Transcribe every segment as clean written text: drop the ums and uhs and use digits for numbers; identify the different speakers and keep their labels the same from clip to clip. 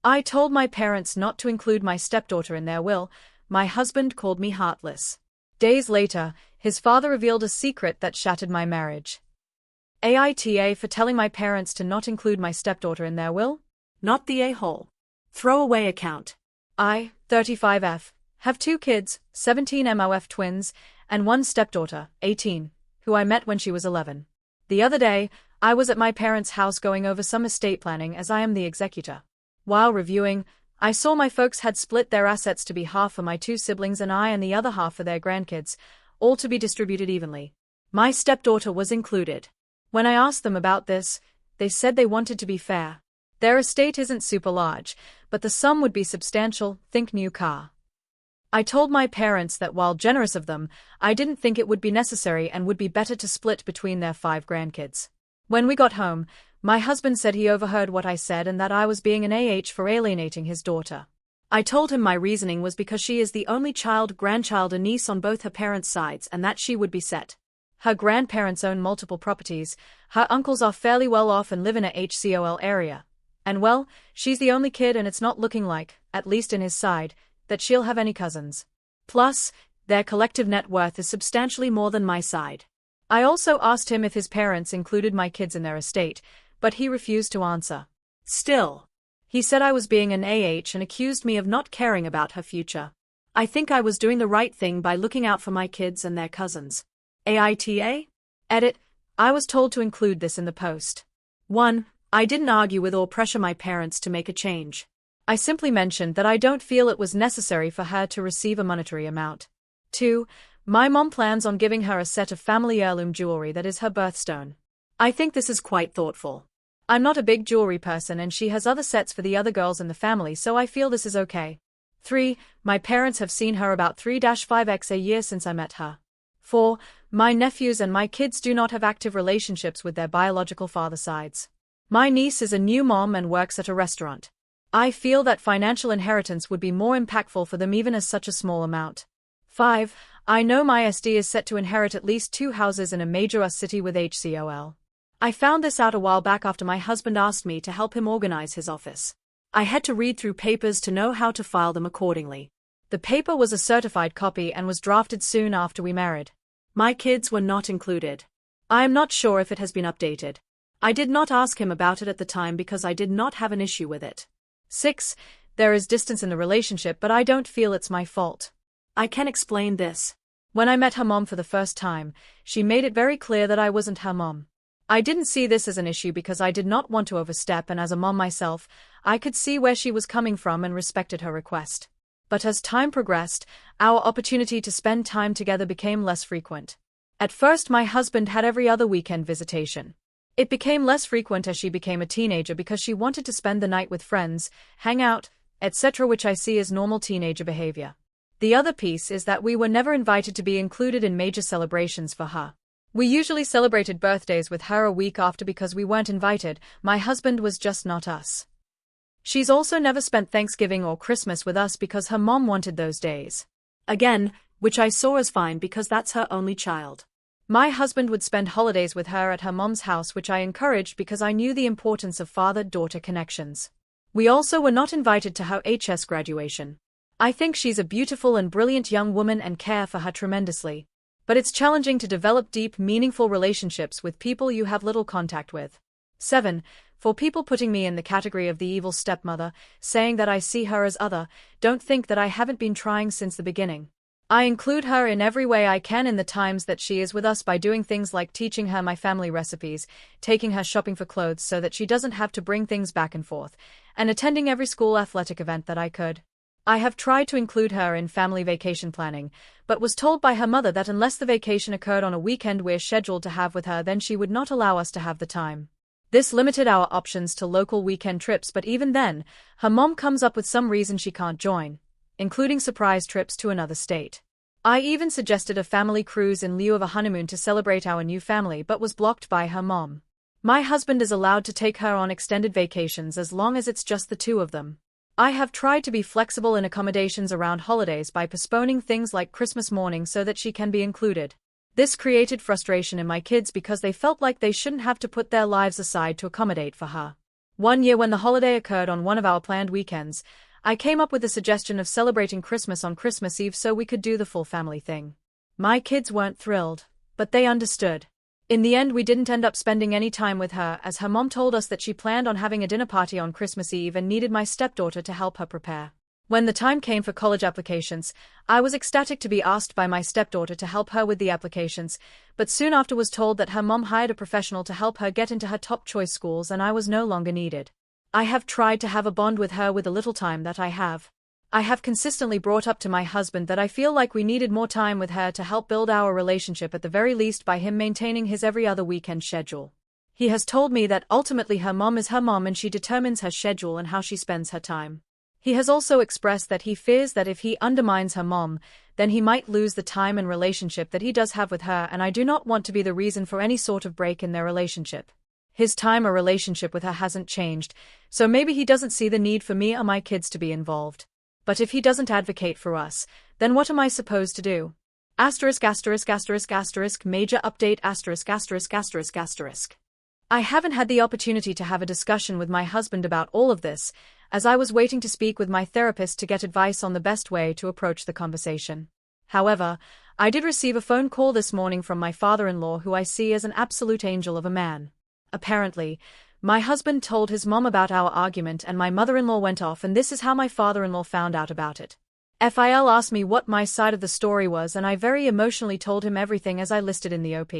Speaker 1: I told my parents not to include my stepdaughter in their will. My husband called me heartless. Days later, his father revealed a secret that shattered my marriage. AITA for telling my parents to not include my stepdaughter in their will?
Speaker 2: Not the a-hole. Throwaway account.
Speaker 1: I, 35F, have 2 kids, 17 MOF twins, and 1 stepdaughter, 18, who I met when she was 11. The other day, I was at my parents' house going over some estate planning as I am the executor. While reviewing, I saw my folks had split their assets to be half for my 2 siblings and I and the other half for their grandkids, all to be distributed evenly. My stepdaughter was included. When I asked them about this, they said they wanted to be fair. Their estate isn't super large, but the sum would be substantial, think new car. I told my parents that while generous of them, I didn't think it would be necessary and would be better to split between their 5 grandkids. When we got home, my husband said he overheard what I said and that I was being an AH for alienating his daughter. I told him my reasoning was because she is the only child, grandchild and niece on both her parents' sides and that she would be set. Her grandparents own multiple properties, her uncles are fairly well off and live in a HCOL area. And well, she's the only kid and it's not looking like, at least in his side, that she'll have any cousins. Plus, their collective net worth is substantially more than my side. I also asked him if his parents included my kids in their estate, but he refused to answer. Still, he said I was being an AH and accused me of not caring about her future. I think I was doing the right thing by looking out for my kids and their cousins. AITA? Edit. I was told to include this in the post. 1. I didn't argue with or pressure my parents to make a change. I simply mentioned that I don't feel it was necessary for her to receive a monetary amount. 2. My mom plans on giving her a set of family heirloom jewelry that is her birthstone. I think this is quite thoughtful. I'm not a big jewelry person and she has other sets for the other girls in the family, so I feel this is okay. 3. My parents have seen her about 3-5x a year since I met her. 4. My nephews and my kids do not have active relationships with their biological father sides. My niece is a new mom and works at a restaurant. I feel that financial inheritance would be more impactful for them even as such a small amount. 5. I know my SD is set to inherit at least 2 houses in a major US city with HCOL. I found this out a while back after my husband asked me to help him organize his office. I had to read through papers to know how to file them accordingly. The paper was a certified copy and was drafted soon after we married. My kids were not included. I am not sure if it has been updated. I did not ask him about it at the time because I did not have an issue with it. 6. There is distance in the relationship, but I don't feel it's my fault. I can explain this. When I met her mom for the first time, she made it very clear that I wasn't her mom. I didn't see this as an issue because I did not want to overstep, and as a mom myself, I could see where she was coming from and respected her request. But as time progressed, our opportunity to spend time together became less frequent. At first my husband had every other weekend visitation. It became less frequent as she became a teenager because she wanted to spend the night with friends, hang out, etc., which I see as normal teenager behavior. The other piece is that we were never invited to be included in major celebrations for her. We usually celebrated birthdays with her a week after because we weren't invited. My husband was just not us. She's also never spent Thanksgiving or Christmas with us because her mom wanted those days. Again, which I saw as fine because that's her only child. My husband would spend holidays with her at her mom's house, which I encouraged because I knew the importance of father-daughter connections. We also were not invited to her HS graduation. I think she's a beautiful and brilliant young woman and care for her tremendously. But it's challenging to develop deep, meaningful relationships with people you have little contact with. 7. For people putting me in the category of the evil stepmother, saying that I see her as other, don't think that I haven't been trying since the beginning. I include her in every way I can in the times that she is with us by doing things like teaching her my family recipes, taking her shopping for clothes so that she doesn't have to bring things back and forth, and attending every school athletic event that I could. I have tried to include her in family vacation planning, but was told by her mother that unless the vacation occurred on a weekend we're scheduled to have with her, then she would not allow us to have the time. This limited our options to local weekend trips, but even then, her mom comes up with some reason she can't join, including surprise trips to another state. I even suggested a family cruise in lieu of a honeymoon to celebrate our new family, but was blocked by her mom. My husband is allowed to take her on extended vacations as long as it's just the 2 of them. I have tried to be flexible in accommodations around holidays by postponing things like Christmas morning so that she can be included. This created frustration in my kids because they felt like they shouldn't have to put their lives aside to accommodate for her. One year when the holiday occurred on one of our planned weekends, I came up with the suggestion of celebrating Christmas on Christmas Eve so we could do the full family thing. My kids weren't thrilled, but they understood. In the end, we didn't end up spending any time with her, as her mom told us that she planned on having a dinner party on Christmas Eve and needed my stepdaughter to help her prepare. When the time came for college applications, I was ecstatic to be asked by my stepdaughter to help her with the applications, but soon after was told that her mom hired a professional to help her get into her top choice schools and I was no longer needed. I have tried to have a bond with her with the little time that I have. I have consistently brought up to my husband that I feel like we needed more time with her to help build our relationship, at the very least by him maintaining his every other weekend schedule. He has told me that ultimately her mom is her mom and she determines her schedule and how she spends her time. He has also expressed that he fears that if he undermines her mom, then he might lose the time and relationship that he does have with her, and I do not want to be the reason for any sort of break in their relationship. His time or relationship with her hasn't changed, so maybe he doesn't see the need for me or my kids to be involved. But if he doesn't advocate for us, then what am I supposed to do? Major update. I haven't had the opportunity to have a discussion with my husband about all of this, as I was waiting to speak with my therapist to get advice on the best way to approach the conversation. However, I did receive a phone call this morning from my father-in-law, who I see as an absolute angel of a man. Apparently, my husband told his mom about our argument and my mother-in-law went off, and this is how my father-in-law found out about it. Phil asked me what my side of the story was and I very emotionally told him everything as I listed in the OP.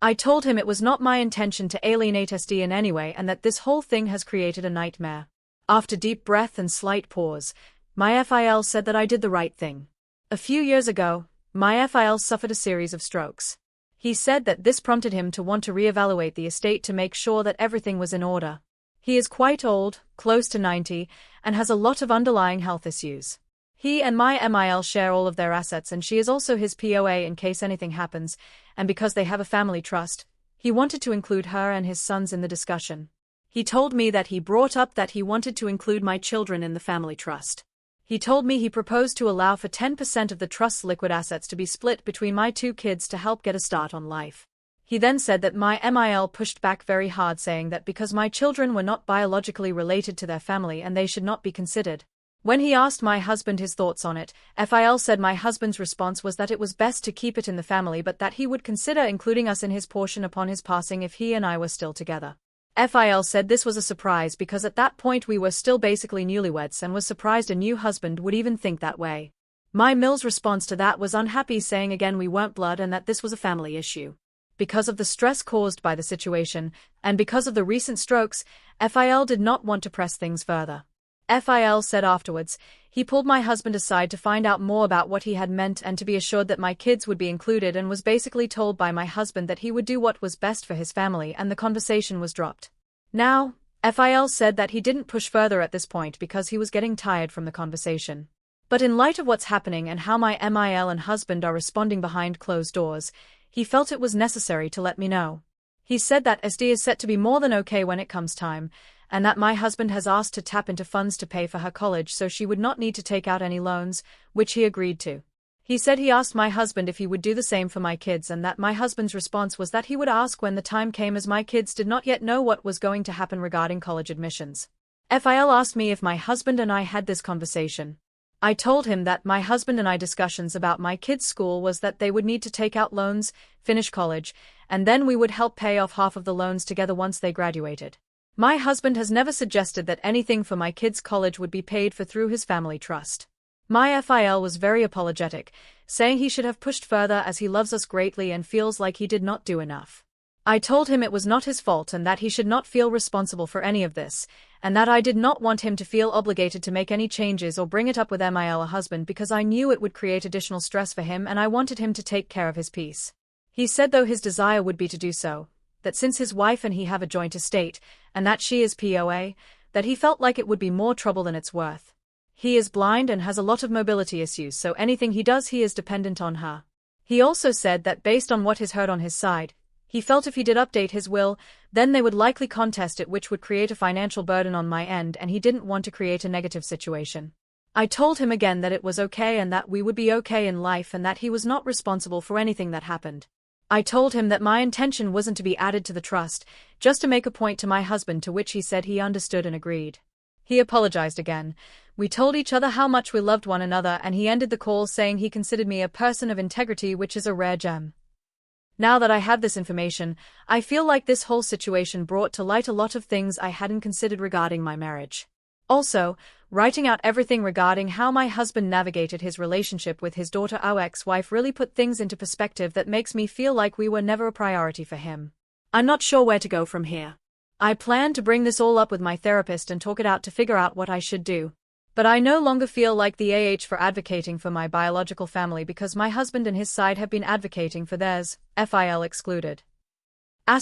Speaker 1: I told him it was not my intention to alienate SD in any way and that this whole thing has created a nightmare. After deep breath and slight pause, my Phil said that I did the right thing. A few years ago, my Phil suffered a series of strokes. He said that this prompted him to want to reevaluate the estate to make sure that everything was in order. He is quite old, close to 90, and has a lot of underlying health issues. He and my MIL share all of their assets and she is also his POA in case anything happens, and because they have a family trust, he wanted to include her and his sons in the discussion. He told me that he brought up that he wanted to include my children in the family trust. He told me he proposed to allow for 10% of the trust's liquid assets to be split between my two kids to help get a start on life. He then said that my MIL pushed back very hard, saying that because my children were not biologically related to their family and they should not be considered. When he asked my husband his thoughts on it, Phil said my husband's response was that it was best to keep it in the family but that he would consider including us in his portion upon his passing if he and I were still together. Phil said this was a surprise because at that point we were still basically newlyweds and was surprised a new husband would even think that way. My Mill's response to that was unhappy, saying again we weren't blood and that this was a family issue. Because of the stress caused by the situation, and because of the recent strokes, Phil did not want to press things further. Phil said afterwards, he pulled my husband aside to find out more about what he had meant and to be assured that my kids would be included, and was basically told by my husband that he would do what was best for his family, and the conversation was dropped. Now, Phil said that he didn't push further at this point because he was getting tired from the conversation. But in light of what's happening and how my MIL and husband are responding behind closed doors, he felt it was necessary to let me know. He said that SD is set to be more than okay when it comes time, and that my husband has asked to tap into funds to pay for her college so she would not need to take out any loans, which he agreed to. He said he asked my husband if he would do the same for my kids, and that my husband's response was that he would ask when the time came, as my kids did not yet know what was going to happen regarding college admissions. Phil asked me if my husband and I had this conversation. I told him that my husband and I discussions about my kids' school was that they would need to take out loans, finish college, and then we would help pay off half of the loans together once they graduated. My husband has never suggested that anything for my kids' college would be paid for through his family trust. My Phil was very apologetic, saying he should have pushed further as he loves us greatly and feels like he did not do enough. I told him it was not his fault and that he should not feel responsible for any of this, and that I did not want him to feel obligated to make any changes or bring it up with MIL or husband because I knew it would create additional stress for him and I wanted him to take care of his peace. He said though his desire would be to do so, that since his wife and he have a joint estate, and that she is POA, that he felt like it would be more trouble than it's worth. He is blind and has a lot of mobility issues, so anything he does he is dependent on her. He also said that based on what is heard on his side, he felt if he did update his will, then they would likely contest it, which would create a financial burden on my end, and he didn't want to create a negative situation. I told him again that it was okay and that we would be okay in life and that he was not responsible for anything that happened. I told him that my intention wasn't to be added to the trust, just to make a point to my husband, to which he said he understood and agreed. He apologized again. We told each other how much we loved one another, and he ended the call saying he considered me a person of integrity, which is a rare gem. Now that I have this information, I feel like this whole situation brought to light a lot of things I hadn't considered regarding my marriage. Also, writing out everything regarding how my husband navigated his relationship with his daughter, our ex-wife, really put things into perspective that makes me feel like we were never a priority for him.
Speaker 2: I'm not sure where to go from here.
Speaker 1: I plan to bring this all up with my therapist and talk it out to figure out what I should do. But I no longer feel like the for advocating for my biological family, because my husband and his side have been advocating for theirs, FIL excluded. *******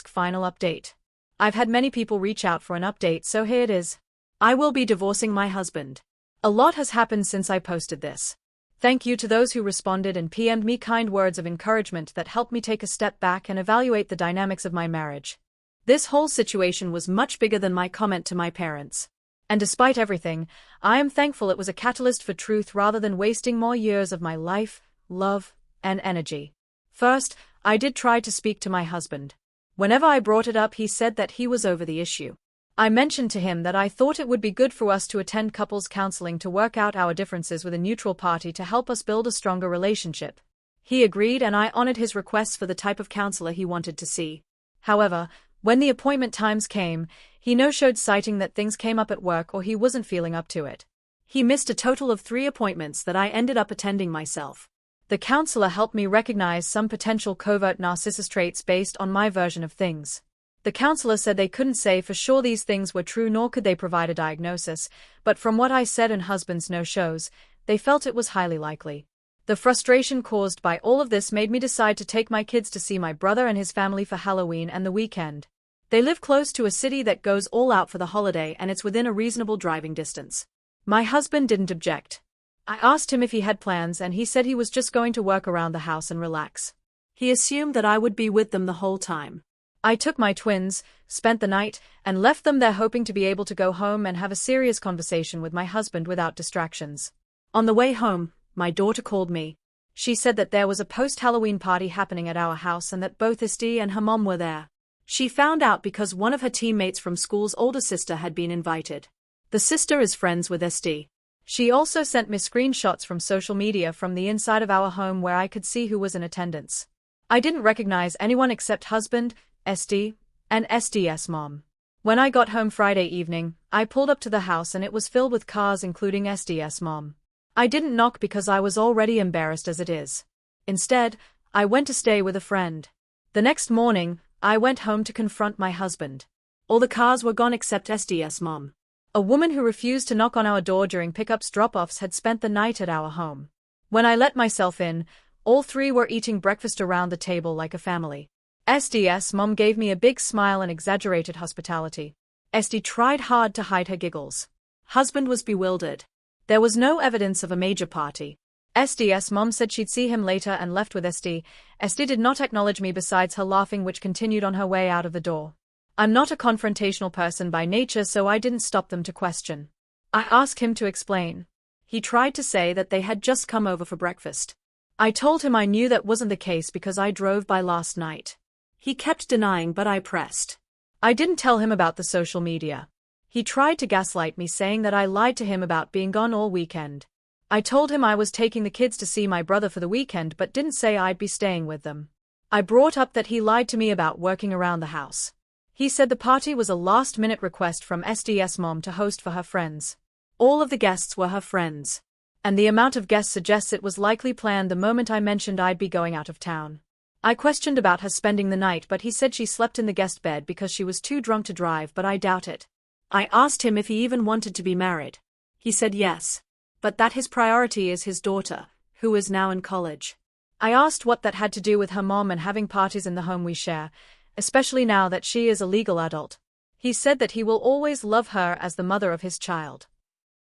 Speaker 1: Final update. I've had many people reach out for an update, so here it is.
Speaker 2: I will be divorcing my husband.
Speaker 1: A lot has happened since I posted this. Thank you to those who responded and PM'd me kind words of encouragement that helped me take a step back and evaluate the dynamics of my marriage.
Speaker 2: This whole situation was much bigger than my comment to my parents.
Speaker 1: And despite everything, I am thankful it was a catalyst for truth rather than wasting more years of my life, love, and energy. First, I did try to speak to my husband. Whenever I brought it up, he said that he was over the issue. I mentioned to him that I thought it would be good for us to attend couples counseling to work out our differences with a neutral party to help us build a stronger relationship. He agreed, and I honored his requests for the type of counselor he wanted to see. However, when the appointment times came, he no-showed, citing that things came up at work or he wasn't feeling up to it.
Speaker 2: He missed a total of 3 appointments that I ended up attending myself.
Speaker 1: The counselor helped me recognize some potential covert narcissist traits based on my version of things. The counselor said they couldn't say for sure these things were true, nor could they provide a diagnosis, but from what I said and husband's no-shows, they felt it was highly likely. The frustration caused by all of this made me decide to take my kids to see my brother and his family for Halloween and the weekend. They live close to a city that goes all out for the holiday, and it's within a reasonable driving distance. My husband didn't object. I asked him if he had plans, and he said he was just going to work around the house and relax.
Speaker 2: He assumed that I would be with them the whole time.
Speaker 1: I took my twins, spent the night, and left them there, hoping to be able to go home and have a serious conversation with my husband without distractions.
Speaker 2: On the way home, my daughter called me.
Speaker 1: She said that there was a post-Halloween party happening at our house and that both Steve and her mom were there.
Speaker 2: She found out because one of her teammates from school's older sister had been invited. The sister is friends with Steve.
Speaker 1: She also sent me screenshots from social media from the inside of our home where I could see who was in attendance. I didn't recognize anyone except husband, Steve, and Steve's mom. When I got home Friday evening, I pulled up to the house and it was filled with cars, including Steve's mom. I didn't knock because I was already embarrassed as it is. Instead, I went to stay with a friend. The next morning, I went home to confront my husband.
Speaker 2: All the cars were gone except Steve's mom.
Speaker 1: A woman who refused to knock on our door during pickups drop-offs had spent the night at our home. When I let myself in, all 3 were eating breakfast around the table like a family. Steve's mom gave me a big smile and exaggerated hospitality.
Speaker 2: Steve tried hard to hide her giggles. Husband was bewildered. There was no evidence of a major party.
Speaker 1: Steve's mom said she'd see him later and left with Steve. Steve did not acknowledge me besides her laughing, which continued on her way out of the door. I'm not a confrontational person by nature, so I didn't stop them to question. I asked him to explain.
Speaker 2: He tried to say that they had just come over for breakfast.
Speaker 1: I told him I knew that wasn't the case because I drove by last night.
Speaker 2: He kept denying, but I pressed.
Speaker 1: I didn't tell him about the social media. He tried to gaslight me, saying that I lied to him about being gone all weekend. I told him I was taking the kids to see my brother for the weekend but didn't say I'd be staying with them. I brought up that he lied to me about working around the house. He said the party was a last-minute request from Steve's mom to host for her friends.
Speaker 2: All of the guests were her friends.
Speaker 1: And the amount of guests suggests it was likely planned the moment I mentioned I'd be going out of town. I questioned about her spending the night, but he said she slept in the guest bed because she was too drunk to drive, but I doubt it.
Speaker 2: I asked him if he even wanted to be married. He said yes, but that his priority is his daughter, who is now in college.
Speaker 1: I asked what that had to do with her mom and having parties in the home we share, especially now that she is a legal adult. He said that he will always love her as the mother of his child.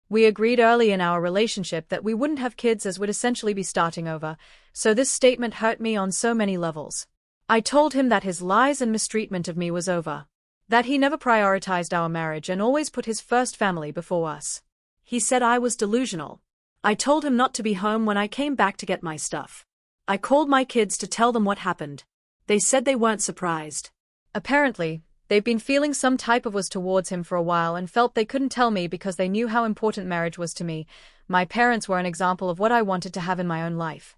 Speaker 1: We agreed early in our relationship that we wouldn't have kids as we'd essentially be starting over, so this statement hurt me on so many levels. I told him that his lies and mistreatment of me was over. That he never prioritized our marriage and always put his first family before us.
Speaker 2: He said I was delusional. I told him not to be home when I came back to get my stuff. I called my kids to tell them what happened. They said they weren't surprised.
Speaker 1: Apparently, they've been feeling some type of was towards him for a while and felt they couldn't tell me because they knew how important marriage was to me. My parents were an example of what I wanted to have in my own life.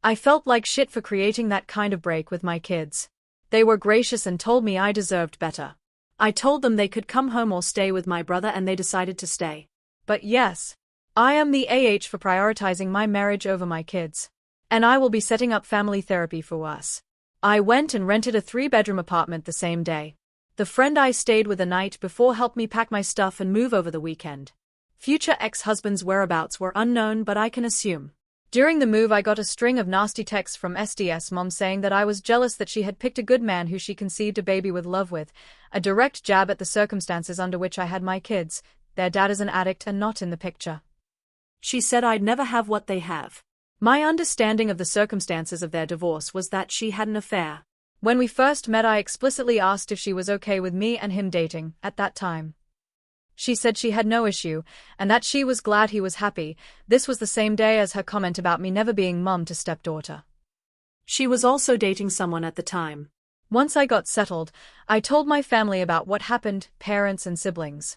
Speaker 1: I felt like shit for creating that kind of break with my kids. They were gracious and told me I deserved better. I told them they could come home or stay with my brother and they decided to stay. But yes, I am the for prioritizing my marriage over my kids. And I will be setting up family therapy for us. I went and rented a 3-bedroom apartment the same day. The friend I stayed with the night before helped me pack my stuff and move over the weekend. Future ex-husband's whereabouts were unknown, but I can assume. During the move I got a string of nasty texts from SDS mom saying that I was jealous that she had picked a good man who she conceived a baby with love with, a direct jab at the circumstances under which I had my kids. Their dad is an addict and not in the picture.
Speaker 2: She said I'd never have what they have. My understanding of the circumstances of their divorce was that she had an affair. When we first met I explicitly asked if she was okay with me and him dating, at that time. She said she had no issue, and that she was glad he was happy. This was the same day as her comment about me never being mum to stepdaughter. She was also dating someone at the time.
Speaker 1: Once I got settled, I told my family about what happened, parents and siblings.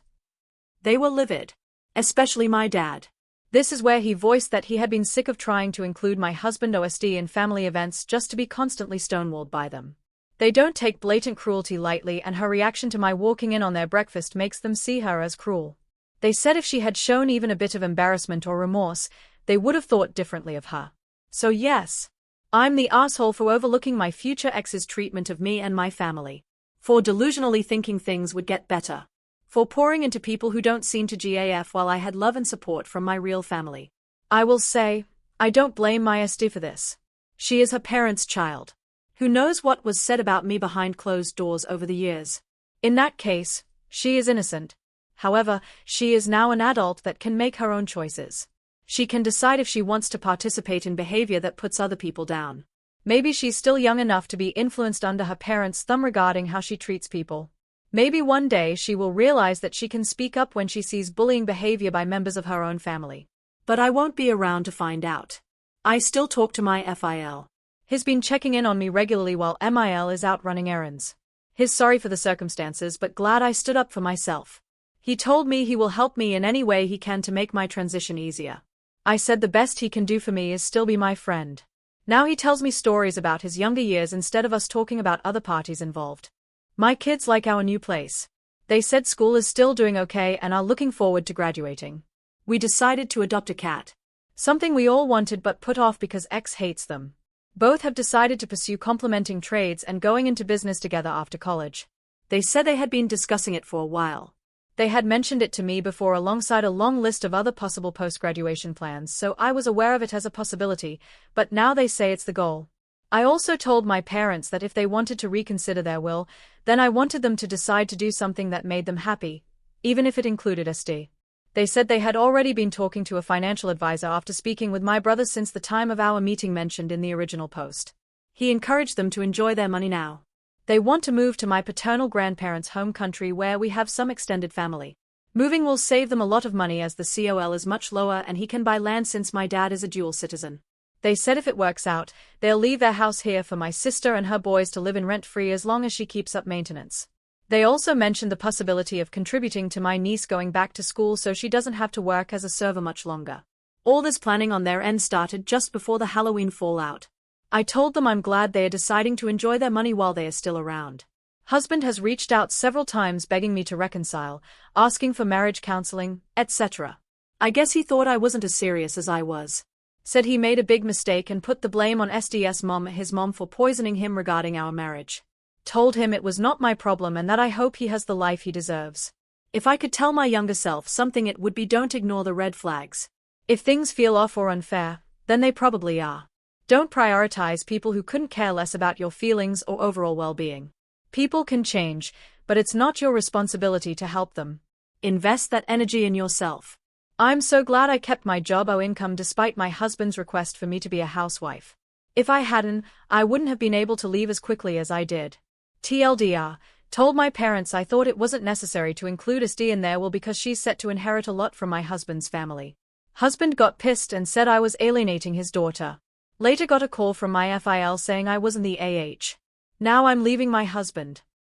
Speaker 2: They were livid. Especially my dad.
Speaker 1: This is where he voiced that he had been sick of trying to include my husband OSD in family events just to be constantly stonewalled by them. They don't take blatant cruelty lightly, and her reaction to my walking in on their breakfast makes them see her as cruel. They said if she had shown even a bit of embarrassment or remorse, they would have thought differently of her. So yes, I'm the asshole for overlooking my future ex's treatment of me and my family. For delusionally thinking things would get better. For pouring into people who don't seem to GAF while I had love and support from my real family. I will say, I don't blame my SD for this. She is her parents' child. Who knows what was said about me behind closed doors over the years? In that case, she is innocent. However, she is now an adult that can make her own choices. She can decide if she wants to participate in behavior that puts other people down. Maybe she's still young enough to be influenced under her parents' thumb regarding how she treats people. Maybe one day she will realize that she can speak up when she sees bullying behavior by members of her own family.
Speaker 2: But I won't be around to find out. I still talk to my FIL.
Speaker 1: He's been checking in on me regularly while MIL is out running errands. He's sorry for the circumstances but glad I stood up for myself. He told me he will help me in any way he can to make my transition easier. I said the best he can do for me is still be my friend. Now he tells me stories about his younger years instead of us talking about other parties involved. My kids like our new place. They said school is still doing okay and are looking forward to graduating. We decided to adopt a cat. Something we all wanted but put off because X hates them. Both have decided to pursue complementing trades and going into business together after college. They said they had been discussing it for a while. They had mentioned it to me before alongside a long list of other possible post-graduation plans, so I was aware of it as a possibility, but now they say it's the goal. I also told my parents that if they wanted to reconsider their will, then I wanted them to decide to do something that made them happy, even if it included SD. They said they had already been talking to a financial advisor after speaking with my brother since the time of our meeting mentioned in the original post. He encouraged them to enjoy their money now. They want to move to my paternal grandparents' home country where we have some extended family. Moving will save them a lot of money as the COL is much lower and he can buy land since my dad is a dual citizen. They said if it works out, they'll leave their house here for my sister and her boys to live in rent-free as long as she keeps up maintenance. They also mentioned the possibility of contributing to my niece going back to school so she doesn't have to work as a server much longer. All this planning on their end started just before the Halloween fallout. I told them I'm glad they are deciding to enjoy their money while they are still around. Husband has reached out several times begging me to reconcile, asking for marriage counseling, etc. I guess he thought I wasn't as serious as I was. Said he made a big mistake and put the blame on SDS mom, his mom, for poisoning him regarding our marriage. Told him it was not my problem and that I hope he has the life he deserves. If I could tell my younger self something it would be don't ignore the red flags. If things feel off or unfair, then they probably are. Don't prioritize people who couldn't care less about your feelings or overall well-being. People can change, but it's not your responsibility to help them. Invest that energy in yourself. I'm so glad I kept my job or income despite my husband's request for me to be a housewife. If I hadn't, I wouldn't have been able to leave as quickly as I did. TLDR, told my parents I thought it wasn't necessary to include SD in their will because she's set to inherit a lot from my husband's family. Husband got pissed and said I was alienating his daughter. Later got a call from my FIL saying I was in the AH. Now I'm leaving my husband.